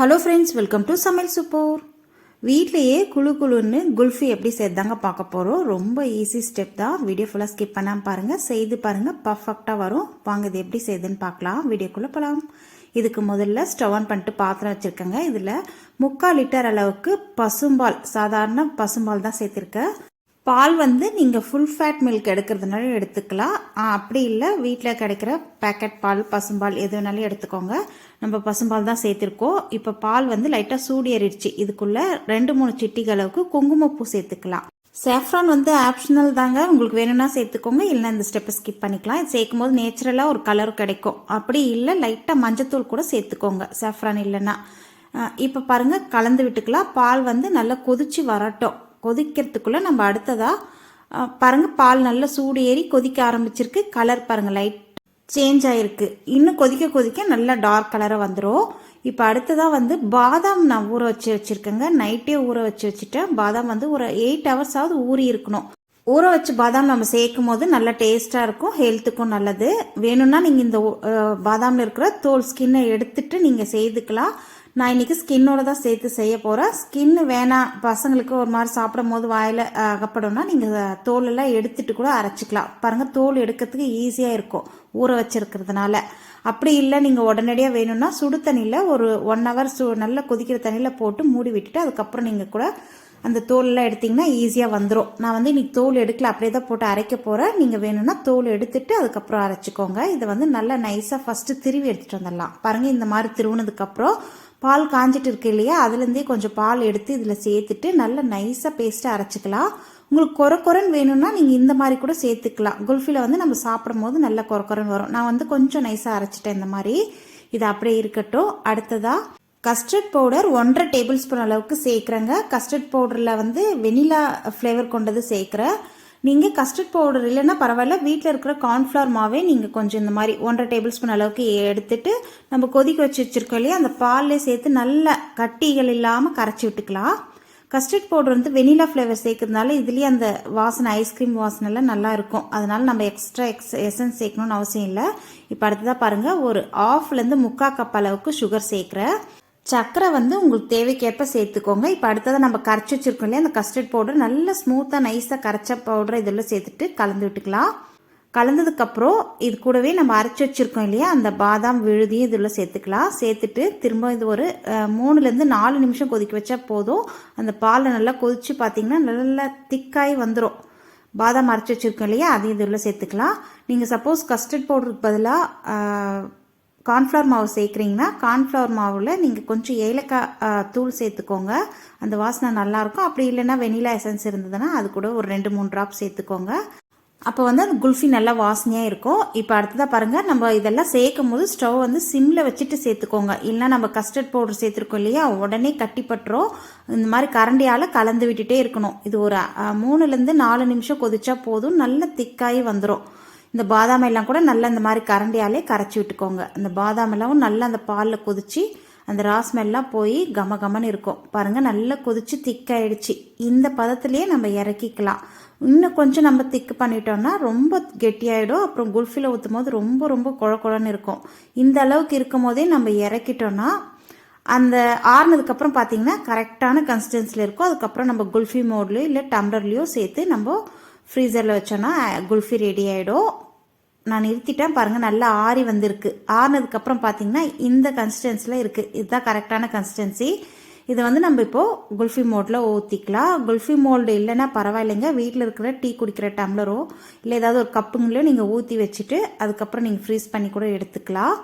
Hello friends, welcome to சமையல் super. வீட்லேயே குழு குழுன்னு குல்ஃபி எப்படி செய்தாங்க பார்க்க போகிறோம். ரொம்ப ஈஸி ஸ்டெப் தான். வீடியோ ஃபுல்லாக ஸ்கிப் பண்ணாமல் பாருங்கள், செய்து பாருங்கள், பர்ஃபெக்டாக வரும். வாங்க இது எப்படி செய்யுதுன்னு பார்க்கலாம். வீடியோக்குள்ளே போகலாம். இதுக்கு முதல்ல ஸ்டவ் ஆன் பண்ணிட்டு பாத்திரம் வச்சுருக்கேங்க. இதில் 3/4 லிட்டர் அளவுக்கு பசும்பால், சாதாரண பசும்பால் தான் சேர்த்துருக்கேன். பால் நீங்கள் ஃபுல் ஃபேட் மில்க் எடுக்கிறதுனால எடுத்துக்கலாம். அப்படி இல்லை, வீட்டில் கிடைக்கிற பேக்கெட் பால், பசும்பால் எது வேணாலும் எடுத்துக்கோங்க. நம்ம பசும்பால் தான் சேர்த்துருக்கோம். இப்போ பால் லைட்டாக சூடு ஏறிடுச்சு. இதுக்குள்ளே 2-3 சிட்டிகை அளவுக்கு குங்குமப்பூ சேர்த்துக்கலாம். சேஃப்ரான் ஆப்ஷனல் தாங்க, உங்களுக்கு வேணும்னா சேர்த்துக்கோங்க, இல்லைன்னா இந்த ஸ்டெப்பை ஸ்கிப் பண்ணிக்கலாம். இது சேர்க்கும் போது நேச்சுரலாக ஒரு கலர் கிடைக்கும். அப்படி இல்லை, லைட்டாக மஞ்சத்தூள் கூட சேர்த்துக்கோங்க சேஃப்ரான் இல்லைன்னா. இப்போ பாருங்கள், கலந்து விட்டுக்கலாம். பால் நல்லா கொதிச்சு வரட்டும். கொதிக்கிறதுக்குள்ளே நம்ம அடுத்ததாக பாருங்கள், பால் நல்லா சூடு ஏறி கொதிக்க ஆரம்பிச்சிருக்கு. கலர் பாருங்கள், லைட் சேஞ்ச் ஆகிருக்கு. இன்னும் கொதிக்க கொதிக்க நல்லா டார்க் கலராக வந்துடும். இப்போ அடுத்ததாக பாதாம் நான் ஊற வச்சுருக்கேங்க. நைட்டே ஊற வச்சுட்டேன். பாதாம் ஒரு 8 ஹவர்ஸாவது ஊறி இருக்கணும். ஊற வச்சு பாதாம் நம்ம சேர்க்கும் போது நல்லா டேஸ்ட்டாக இருக்கும், ஹெல்த்துக்கும் நல்லது. வேணும்னா நீங்கள் இந்த பாதாமில் இருக்கிற தோல் ஸ்கின்னை எடுத்துட்டு நீங்கள் செய்துக்கலாம். நான் இன்றைக்கி ஸ்கின்னோட தான் சேர்த்து செய்ய போகிறேன். ஸ்கின்னு வேணாம், பசங்களுக்கு ஒரு மாதிரி சாப்பிடும் போது வாயில் அகப்படும்னா நீங்கள் தோலெல்லாம் எடுத்துட்டு கூட அரைச்சிக்கலாம். பாருங்கள், தோல் எடுக்கிறதுக்கு ஈஸியாக இருக்கும் ஊற வச்சிருக்கிறதுனால. அப்படி இல்லை, நீங்கள் உடனடியாக வேணும்னா சுடு தண்ணியில் ஒரு 1 ஹவர் நல்லா கொதிக்கிற தண்ணியில் போட்டு மூடி விட்டுட்டு அதுக்கப்புறம் நீங்கள் கூட அந்த தோலெல்லாம் எடுத்திங்கன்னா ஈஸியாக வந்துடும். நான் இன்றைக்கி தோல் எடுக்கல, அப்படியே தான் போட்டு அரைக்க போகிறேன். நீங்கள் வேணும்னா தோல் எடுத்துட்டு அதுக்கப்புறம் அரைச்சிக்கோங்க. இதை நல்லா நைஸாக ஃபஸ்ட்டு திருவி எடுத்துகிட்டு வந்துடலாம். பாருங்கள், இந்த மாதிரி திருவுனதுக்கப்புறம் பால் காஞ்சிட்டு இருக்கு இல்லையா, அதுலேருந்தே கொஞ்சம் பால் எடுத்து இதில் சேர்த்துட்டு நல்லா நைஸாக பேஸ்ட்டாக அரைச்சிக்கலாம். உங்களுக்கு கொரன்னு வேணும்னா நீங்கள் இந்த மாதிரி கூட சேர்த்துக்கலாம். குல்ஃபியில் நம்ம சாப்பிடும் போது நல்லா கொரன்னு வரும். நான் கொஞ்சம் நைஸாக அரைச்சிட்டேன் இந்த மாதிரி. இது அப்படியே இருக்கட்டும். அடுத்ததாக கஸ்டர்ட் பவுடர் 1.5 டேபிள் ஸ்பூன் அளவுக்கு சேர்க்குறேங்க. கஸ்டர்ட் பவுடரில் வெனிலா ஃப்ளேவர் கொண்டது சேர்க்குறேன். நீங்கள் கஸ்டர்ட் பவுடர் இல்லைன்னா பரவாயில்ல, வீட்டில் இருக்கிற கார்ன்ஃப்ளவர் மாவே நீங்கள் கொஞ்சம் இந்த மாதிரி 1.5 டேபிள் ஸ்பூன் அளவுக்கு எடுத்துட்டு நம்ம கொதிக்க வச்சுருக்கோம் இல்லையா, அந்த பால்லே சேர்த்து நல்லா கட்டிகள் இல்லாமல் கரைச்சி விட்டுக்கலாம். கஸ்டர்ட் பவுடர் வெனிலா ஃப்ளேவர் சேர்க்கறதுனால இதுலேயே அந்த வாசனை, ஐஸ்கிரீம் வாசனைலாம் நல்லா இருக்கும். அதனால நம்ம எக்ஸ்ட்ரா எசன்ஸ் சேர்க்கணும்னு அவசியம் இல்லை. இப்போ அடுத்ததாக பாருங்கள், ஒரு 1/2 கப் அளவுக்கு சுகர் சேர்க்குறேன். சர்க்கரை உங்களுக்கு தேவைக்கேற்ப சேர்த்துக்கோங்க. இப்போ அடுத்ததாக நம்ம கரைச்சி வச்சிருக்கோம் இல்லையா, அந்த கஸ்டர்ட் பவுடர் நல்லா ஸ்மூத்தாக நைஸாக கரைச்ச பவுடரை இதெல்லாம் சேர்த்துட்டு கலந்து விட்டுக்கலாம். கலந்ததுக்கப்புறம் இது கூடவே நம்ம அரைச்சி வச்சுருக்கோம் இல்லையா, அந்த பாதாம் விழுதியும் இதில் சேர்த்துக்கலாம். சேர்த்துட்டு திரும்ப இது ஒரு 3-4 நிமிஷம் கொதிக்க வச்சா போதும். அந்த பாலை நல்லா கொதிச்சு பார்த்தீங்கன்னா நல்லா திக்காகி வந்துடும். பாதாம் அரைச்சி வச்சுருக்கோம் இல்லையா, அதையும் இதில் சேர்த்துக்கலாம். நீங்கள் சப்போஸ் கஸ்டர்ட் பவுடருக்கு பதிலாக கார்ன்ஃப்ளவர் மாவு சேர்க்குறீங்கன்னா கார்ன்ஃப்ளவர் மாவில் நீங்கள் கொஞ்சம் ஏலக்காய் தூள் சேர்த்துக்கோங்க. அந்த வாசனை நல்லாயிருக்கும். அப்படி இல்லைன்னா வெனிலா எசன்ஸ் இருந்ததுன்னா அது கூட ஒரு 2-3 ட்ராப் சேர்த்துக்கோங்க. அப்போ அந்த குல்ஃபி நல்லா வாசனையாக இருக்கும். இப்போ அடுத்ததாக பாருங்கள், நம்ம இதெல்லாம் சேர்க்கும் போது ஸ்டவ் சிம்மில் வச்சுட்டு சேர்த்துக்கோங்க. இல்லைனா நம்ம கஸ்டர்ட் பவுடர் சேர்த்துருக்கோம் இல்லையா, உடனே கட்டிப்பட்டுரும். இந்த மாதிரி கரண்டியால் கலந்து விட்டுட்டே இருக்கணும். இது ஒரு 3-4 நிமிஷம் கொதிச்சா போதும், நல்லா திக்காகி வந்துடும். இந்த பாதாம் எல்லாம் கூட நல்லா இந்த மாதிரி கரண்டியாலே கரைச்சி விட்டுக்கோங்க. அந்த பாதாம் எல்லாம் நல்லா அந்த பாலில் கொதிச்சு அந்த ராஸ்மெல்லாம் போய் கமன்னு இருக்கும். பாருங்கள், நல்லா கொதிச்சு திக்காயிடுச்சு. இந்த பதத்துலேயே நம்ம இறக்கிக்கலாம். இன்னும் கொஞ்சம் நம்ம திக்கு பண்ணிட்டோம்னா ரொம்ப கெட்டியாயிடும். அப்புறம் குல்ஃபியில் ஊற்றும் போது ரொம்ப குழன்னு இருக்கும். இந்த அளவுக்கு இருக்கும் போதே நம்ம இறக்கிட்டோம்னா அந்த ஆறுனதுக்கப்புறம் பார்த்தீங்கன்னா கரெக்டான கன்சிஸ்டன்சியில் இருக்கும். அதுக்கப்புறம் நம்ம குல்ஃபி மோட்லையோ இல்லை டம்ளர்லையோ சேர்த்து நம்ம ஃப்ரீசரில் வச்சோன்னா குல்ஃபி ரெடி ஆகிடும். நான் நிறுத்திட்டேன். பாருங்கள், நல்லா ஆறி வந்திருக்கு. ஆறினதுக்கப்புறம் பார்த்தீங்கன்னா இந்த கன்சிஸ்டன்சியில் இருக்குது. இதுதான் கரெக்டான கன்சிஸ்டன்சி. இதை நம்ம இப்போது குல்ஃபி மோல்டில் ஊற்றிக்கலாம். குல்ஃபி மோல்டு இல்லைன்னா பரவாயில்லைங்க, வீட்டில் இருக்கிற டீ குடிக்கிற டம்ளரோ இல்லை ஏதாவது ஒரு கப்புங்களையோ நீங்கள் ஊற்றி வச்சுட்டு அதுக்கப்புறம் நீங்கள் ஃப்ரீஸ் பண்ணி கூட எடுத்துக்கலாம்.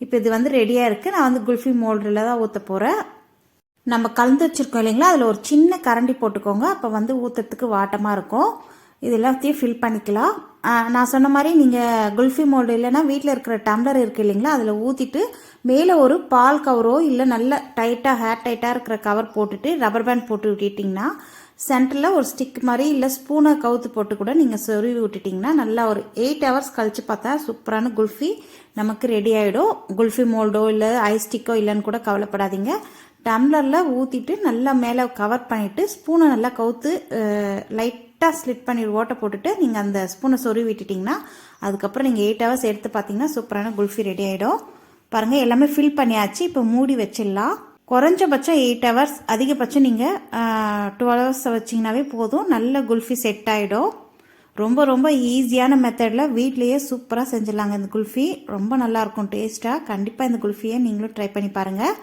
இப்போ இது ரெடியாக இருக்குது. நான் குல்ஃபி மோல்டில் தான் ஊற்ற போகிறேன். நம்ம கலந்து வச்சுருக்கோம் இல்லைங்களா, அதில் ஒரு சின்ன கரண்டி போட்டுக்கோங்க. அப்போ ஊற்றுறதுக்கு வாட்டமாக இருக்கும். இது எல்லாத்தையும் ஃபில் பண்ணிக்கலாம். நான் சொன்ன மாதிரி நீங்கள் குல்ஃபி மோல்டு இல்லைன்னா வீட்டில் இருக்கிற டம்ளர் இருக்குது இல்லைங்களா, அதில் ஊற்றிட்டு மேலே ஒரு பால் கவரோ இல்லை நல்ல ஹேர் டைட்டாக இருக்கிற கவர் போட்டுட்டு ரப்பர் பேண்ட் போட்டு விட்டுட்டிங்கன்னா சென்டரில் ஒரு ஸ்டிக் மாதிரி இல்லை ஸ்பூனை கவுத்து போட்டு கூட நீங்கள் சொருவி விட்டுட்டிங்கன்னா நல்லா ஒரு 8 ஹவர்ஸ் கழித்து பார்த்தா சூப்பரான குல்ஃபி நமக்கு ரெடி ஆகிடும். குல்ஃபி மோல்டோ இல்லை ஐஸ் ஸ்டிக்கோ இல்லைன்னு கூட கவலைப்படாதீங்க. டம்ளரில் ஊற்றிட்டு நல்லா மேலே கவர் பண்ணிவிட்டு ஸ்பூனை நல்லா கவுத்து லைட்டாக ஸ்லிட் பண்ணி ஓட்டை போட்டுட்டு நீங்கள் அந்த ஸ்பூனை சொருவி விட்டுட்டிங்கன்னா அதுக்கப்புறம் நீங்கள் 8 ஹவர்ஸ் எடுத்து பார்த்தீங்கன்னா சூப்பரான குல்ஃபி ரெடி ஆகிடும். பாருங்கள், எல்லாமே ஃபில் பண்ணியாச்சு. இப்போ மூடி வச்சிடலாம். குறைஞ்சபட்சம் 8 ஹவர்ஸ், அதிகபட்சம் நீங்கள் 12 ஹவர்ஸ் வச்சிங்கனாவே போதும். நல்ல குல்ஃபி செட் ஆகிடும். ரொம்ப ரொம்ப ஈஸியான மெத்தடில் வீட்லேயே சூப்பராக செஞ்சிடலாங்க. இந்த குல்ஃபி ரொம்ப நல்லாயிருக்கும் டேஸ்ட்டாக. கண்டிப்பாக இந்த குல்ஃபியை நீங்களும் ட்ரை பண்ணி பாருங்கள்.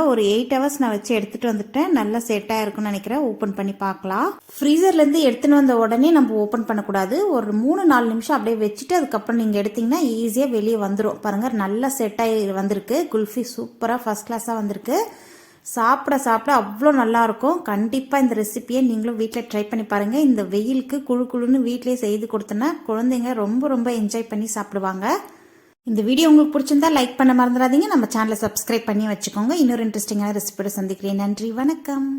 ஒரு 8 ஹவர்ஸ் நான் வச்சு எடுத்துகிட்டு வந்துட்டேன். நல்லா செட் ஆகிருக்குன்னு நினைக்கிறேன். ஓப்பன் பண்ணி பார்க்கலாம். ஃப்ரீசர்லேருந்து எடுத்துன்னு வந்த உடனே நம்ம ஓப்பன் பண்ணக்கூடாது. ஒரு 3-4 நிமிஷம் அப்படியே வச்சுட்டு அதுக்கப்புறம் நீங்கள் எடுத்திங்கன்னா ஈஸியாக வெளியே வந்துடும். பாருங்கள், நல்லா செட் ஆகி வந்திருக்கு. குல்ஃபி சூப்பராக ஃபஸ்ட் கிளாஸாக வந்திருக்கு. சாப்பிட அவ்வளோ நல்லாயிருக்கும். கண்டிப்பாக இந்த ரெசிபியை நீங்களும் வீட்டில் ட்ரை பண்ணி பாருங்கள். இந்த வெயிலுக்கு குழுன்னு வீட்டிலே செய்து கொடுத்தோன்னா குழந்தைங்க ரொம்ப ரொம்ப என்ஜாய் பண்ணி சாப்பிடுவாங்க. இந்த வீடியோ உங்களுக்கு பிடிச்சிருந்தா லைக் பண்ண மறந்துடாதீங்க. நம்ம சேனலை சப்ஸ்கிரைப் பண்ணி வச்சுக்கோங்க. இன்னொரு இன்ட்ரெஸ்டிங்கான ரெசிபியோட சந்திக்கிறேன். நன்றி, வணக்கம்.